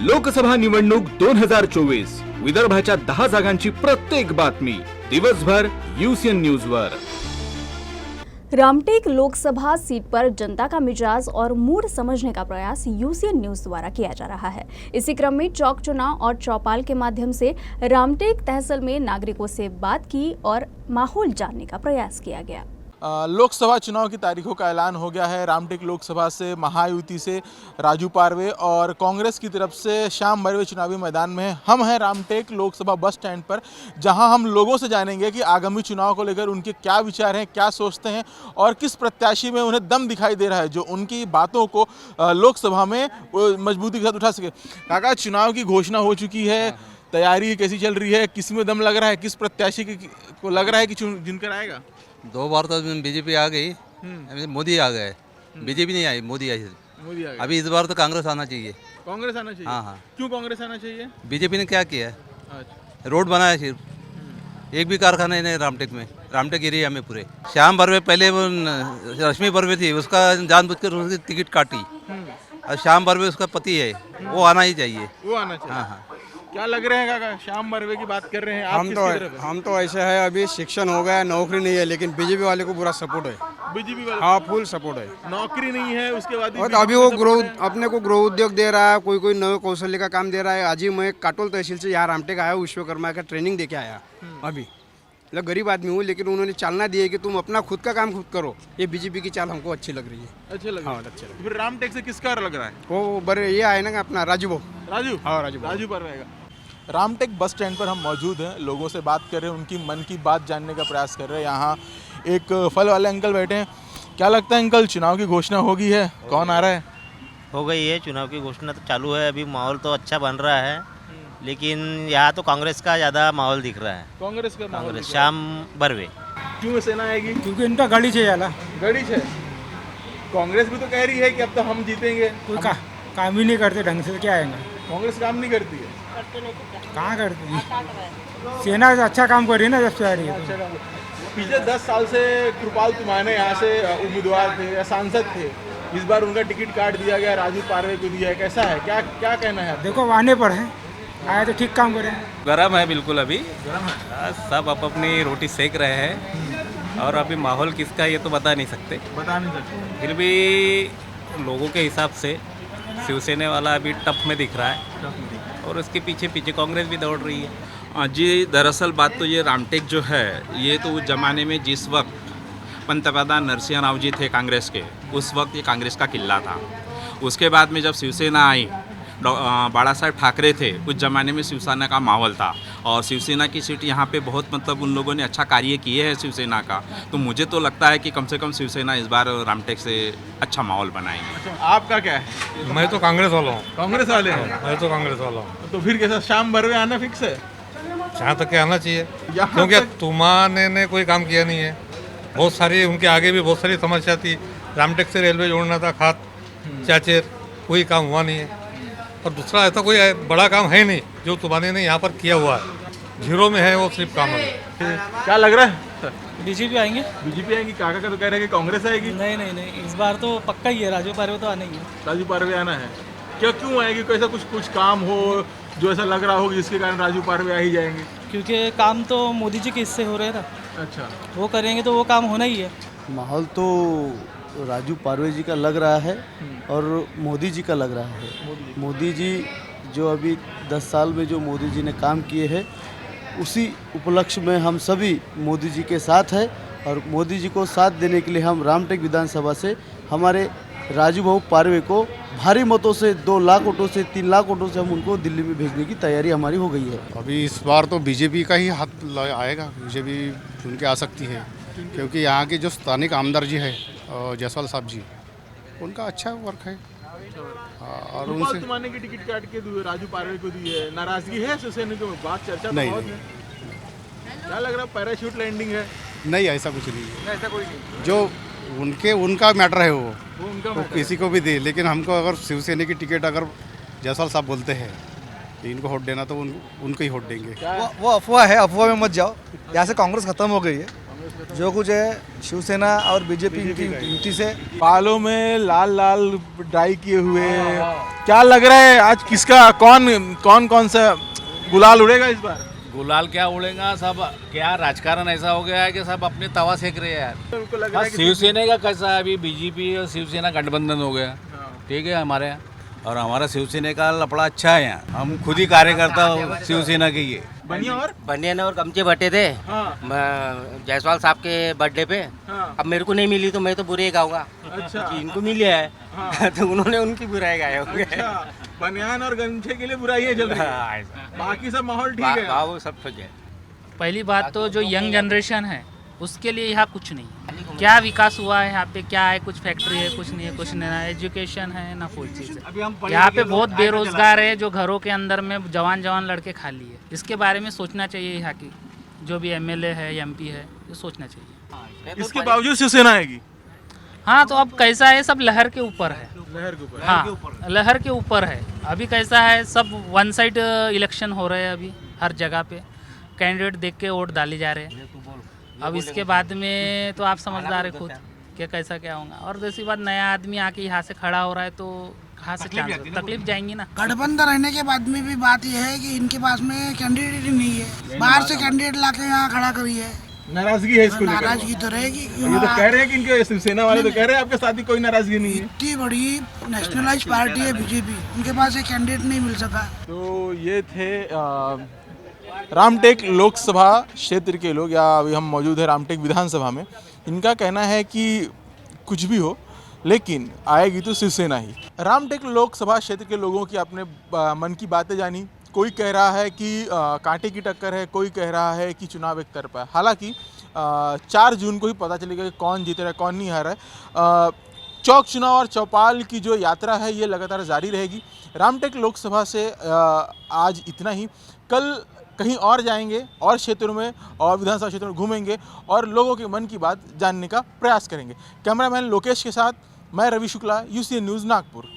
लोकसभा निवडणूक 2024 विदर्भाच्या 10 जागांची प्रत्येक बातमी दिवसभर यूसीएन न्यूज वर। रामटेक लोकसभा सीट पर जनता का मिजाज और मूड समझने का प्रयास यूसीएन न्यूज द्वारा किया जा रहा है। इसी क्रम में चौक चुनाव और चौपाल के माध्यम से रामटेक तहसील में नागरिकों से बात की और माहौल जानने का प्रयास किया गया। लोकसभा चुनाव की तारीखों का ऐलान हो गया है। रामटेक लोकसभा से महायुति से राजू पारवे और कांग्रेस की तरफ से श्याम बर्वे चुनावी मैदान में हैं। हम हैं रामटेक लोकसभा बस स्टैंड पर, जहां हम लोगों से जानेंगे कि आगामी चुनाव को लेकर उनके क्या विचार हैं, क्या सोचते हैं और किस प्रत्याशी में उन्हें दम दिखाई दे रहा है जो उनकी बातों को लोकसभा में मजबूती के साथ उठा सके। काका, चुनाव की घोषणा हो चुकी है, तैयारी कैसी चल रही है, किस में दम लग रहा है, किस प्रत्याशी को लग रहा है कि जिनकर आएगा? 2 बार तो बीजेपी आ गई, मोदी आ गए, बीजेपी नहीं आई, मोदी आई। अभी इस बार तो कांग्रेस आना चाहिए। कांग्रेस आना चाहिए? हाँ। क्यों कांग्रेस आना चाहिए? बीजेपी ने क्या किया है? अच्छा। रोड बनाया सिर्फ, एक भी कारखाना नहीं रामटेक में, रामटेक एरिया में पूरे। श्याम बर्वे पहले वो रश्मि बर्वे थी, उसका जानबूझकर उसकी टिकट काटी। और श्याम बर्वे उसका पति है, वो आना ही चाहिए। वो आना चाहिए। हाँ। क्या लग रहे हैं काका, श्याम बर्वे की बात कर रहे हैं आप? हम तो ऐसे है, अभी शिक्षण हो गया, नौकरी नहीं है, लेकिन बीजेपी वाले को पूरा सपोर्ट है। बीजेपी वाले? हाँ, फुल सपोर्ट है। नौकरी नहीं है उसके बाद और अभी वो ग्रोथ, अपने को ग्रोथ उद्योग दे रहा है, कोई नए कौशल्य का काम दे रहा है। आज ही मैं काटोल तहसील से यहाँ रामटेक आया, विश्वकर्मा का ट्रेनिंग देके आया। अभी मतलब गरीब आदमी हूँ, लेकिन उन्होंने चालना दी है कि तुम अपना खुद का काम खुद करो। ये बीजेपी की चाल हमको अच्छी लग रही है। अच्छे लग हाँ, अच्छे लग। फिर रामटेक से किसका लग रहा है? वो बड़े ये आए ना अपना राजू। हाँ, राजू पारवे। रामटेक बस स्टैंड पर हम मौजूद हैं, लोगों से बात कर रहे हैं, उनकी मन की बात जानने का प्रयास कर रहे हैं। यहाँ एक फल वाले अंकल बैठे हैं। क्या लगता है अंकल, चुनाव की घोषणा होगी है? कौन आ रहा है? हो गई है, चुनाव की घोषणा तो चालू है। अभी माहौल तो अच्छा बन रहा है, लेकिन यहाँ तो कांग्रेस का ज़्यादा माहौल दिख रहा है। कांग्रेस का? कांग्रेस, श्याम बर्वे। क्यों सेना आएगी? क्योंकि इनका गाड़ी चाहिए। गढ़ी है। कांग्रेस भी तो कह रही है कि अब तो हम जीतेंगे। कोई काम ही नहीं करते ढंग से, क्या आएंगे? कांग्रेस काम नहीं करती है? कहाँ करती है? सेना अच्छा काम कर रही है ना, जब से आ रही है। पिछले 10 साल से कृपाल तुमाने यहाँ से उम्मीदवार थे या सांसद थे, इस बार उनका टिकट काट दिया गया, राजू पारवे को दिया है। कैसा है, क्या क्या कहना है? देखो आने पर है, आए तो ठीक काम करें। गरम है बिल्कुल, अभी सब अपनी रोटी सेक रहे हैं और अभी माहौल किसका ये तो बता नहीं सकते। फिर भी लोगों के हिसाब से शिवसेना वाला अभी टफ में दिख रहा है और उसके पीछे पीछे कांग्रेस भी दौड़ रही है। जी, दरअसल बात तो ये रामटेक जो है, ये तो उस ज़माने में जिस वक्त पंतप्रधान नरसिंह राव जी थे कांग्रेस के, उस वक्त ये कांग्रेस का किला था। उसके बाद में जब शिवसेना आई, बाला साहेब ठाकरे थे, उस ज़माने में शिवसेना का माहौल था और शिवसेना की सीट यहाँ पे बहुत मतलब उन लोगों ने अच्छा कार्य किए हैं शिवसेना का। तो मुझे तो लगता है कि कम से कम शिवसेना इस बार रामटेक से अच्छा माहौल बनाएंगे। आपका क्या है? मैं तो कांग्रेस वाला हूँ। कांग्रेस वाले हैं? मैं तो कांग्रेस वाला हूँ। तो फिर कैसा, श्याम बर्वे आना फिक्स है? जहाँ तक के आना चाहिए, क्योंकि तुमाने ने कोई काम किया नहीं है। बहुत सारी उनके आगे भी बहुत सारी समस्या थी। रामटेक से रेलवे जोड़ना था, खात चाचेर, कोई काम हुआ नहीं है। और दूसरा ऐसा कोई बड़ा काम है नहीं जो तुमाने ने यहाँ पर किया हुआ है। जीरो में है वो सिर्फ काम है। क्या लग रहा है? बीजेपी आएंगे। बीजेपी आएगी? काका का तो कह रहे हैं कि कांग्रेस आएगी। नहीं, इस बार तो पक्का ही है, राजू पारवे तो आने ही है। राजू पारवे आना है? क्यों आएगी? कोई ऐसा कुछ काम हो जो ऐसा लग रहा हो जिसके कारण राजू पारवे आ ही जाएंगे? क्योंकि काम तो मोदी जी के हिस्से हो रहे हैं ना। अच्छा, वो करेंगे तो वो काम होना ही है। माहौल तो राजू पारवे जी का लग रहा है और मोदी जी का लग रहा है। मोदी जी जो अभी 10 साल में जो मोदी जी ने काम किए हैं, उसी उपलक्ष्य में हम सभी मोदी जी के साथ हैं और मोदी जी को साथ देने के लिए हम रामटेक विधानसभा से हमारे राजू भाऊ पारवे को भारी मतों से 2 लाख वोटों से 3 लाख वोटों से हम उनको दिल्ली में भेजने की तैयारी हमारी हो गई है। अभी इस बार तो बीजेपी का ही हाथ आएगा, बीजेपी चुन के आ सकती है, क्योंकि यहाँ के जो स्थानिक आमदार जी है जायसवाल साहब जी, उनका अच्छा वर्क है। और उनसे तुमाने की टिकट काट के राजू पारवे को दी है, नाराजगी है शिवसेना की? बात चर्चा नहीं, बहुत है। क्या लग रहा है, पैराशूट लैंडिंग है? नहीं, ऐसा कुछ नहीं है। ऐसा कोई नहीं, जो उनका मैटर है वो उनका वो किसी को भी दे, लेकिन हमको अगर शिवसेना की टिकट अगर जायसवाल साहब बोलते हैं तो इनको वोट देना तो उनको ही वोट देंगे। वो अफवाह है, अफवाह में मत जाओ। यहाँ से कांग्रेस खत्म हो गई है। जो कुछ है शिवसेना और बीजेपी की युति से। बालों में लाल लाल डाई किए हुए, क्या लग रहा है आज किसका कौन सा गुलाल उड़ेगा इस बार? गुलाल क्या उड़ेगा, सब क्या राजकारण ऐसा हो गया है कि सब अपने तवा सेक रहे हैं यार। उनको लग रहा है कि शिवसेना का कैसा है, अभी बीजेपी और शिवसेना गठबंधन हो गया, ठीक है हमारे यहाँ। और हमारा शिवसेना का लफड़ा अच्छा है यहाँ, हम खुद ही कार्यकर्ता हो शिवसेना के। ये बनियान और गमछे बटे थे जायसवाल साहब के बर्थडे पे। अब मेरे को नहीं मिली तो मैं तो बुरे ही गाऊंगा। अच्छा। इनको मिली है तो उन्होंने उनकी बुराई गाए होंगे। बनियान और गमछे के लिए बुराई चल रही है, बाकी सब माहौल ठीक है। वो सब ठीक है। पहली बात तो जो यंग जनरेशन है उसके लिए यहाँ कुछ नहीं है। क्या विकास हुआ है यहाँ पे, क्या है, कुछ फैक्ट्री है, कुछ नहीं है, कुछ नहीं है, एजुकेशन है ना कोई चीज़ है। यहाँ पे बहुत बेरोजगार है, जो घरों के अंदर में जवान लड़के खाली है। इसके बारे में सोचना चाहिए यहाँ की जो भी एमएलए है, एमपी है, ये सोचना चाहिए। इसके बावजूद शिवसेना आएगी। हाँ, तो अब कैसा है, सब लहर के ऊपर है। लहर के ऊपर। हाँ, लहर के ऊपर है। अभी कैसा है, सब वन साइड इलेक्शन हो रहे हैं अभी हर जगह पे, कैंडिडेट देख के वोट डाले जा रहे हैं। अब इसके बाद में तो आप समझदार है खुद कि कैसा क्या होगा। और दूसरी बात, नया आदमी आके यहाँ से खड़ा हो रहा है तो कहाँ से तकलीफ जाएंगी ना। गठबंधन रहने के बाद में भी बात यह है कि इनके पास में कैंडिडेट ही नहीं है, बाहर से कैंडिडेट लाके यहाँ खड़ा करी है। नाराजगी है इसको लेकर? नाराजगी तो रहेगी। ये तो कह रहे हैं कि इनके शिवसेना वाले तो कह रहे हैं आपके साथ ही कोई नाराजगी नहीं है। इतनी बड़ी नेशनलाइज पार्टी है बीजेपी, उनके पास एक कैंडिडेट नहीं मिल सका। तो ये थे रामटेक लोकसभा क्षेत्र के लोग, या अभी हम मौजूद है रामटेक विधानसभा में। इनका कहना है कि कुछ भी हो लेकिन आएगी तो शिवसेना ही। रामटेक लोकसभा क्षेत्र के लोगों की अपने मन की बातें जानी। कोई कह रहा है कि कांटे की टक्कर है, कोई कह रहा है कि चुनाव एक तरफा है। हालांकि 4 जून को ही पता चलेगा कि कौन जीत रहा है कौन नहीं हारा है। चौक चुनाव और चौपाल की जो यात्रा है ये लगातार जारी रहेगी। रामटेक लोकसभा से आज इतना ही। कल कहीं और जाएंगे और क्षेत्रों में और विधानसभा क्षेत्रों में घूमेंगे और लोगों के मन की बात जानने का प्रयास करेंगे। कैमरामैन लोकेश के साथ मैं रवि शुक्ला, यूसीएन न्यूज़ नागपुर।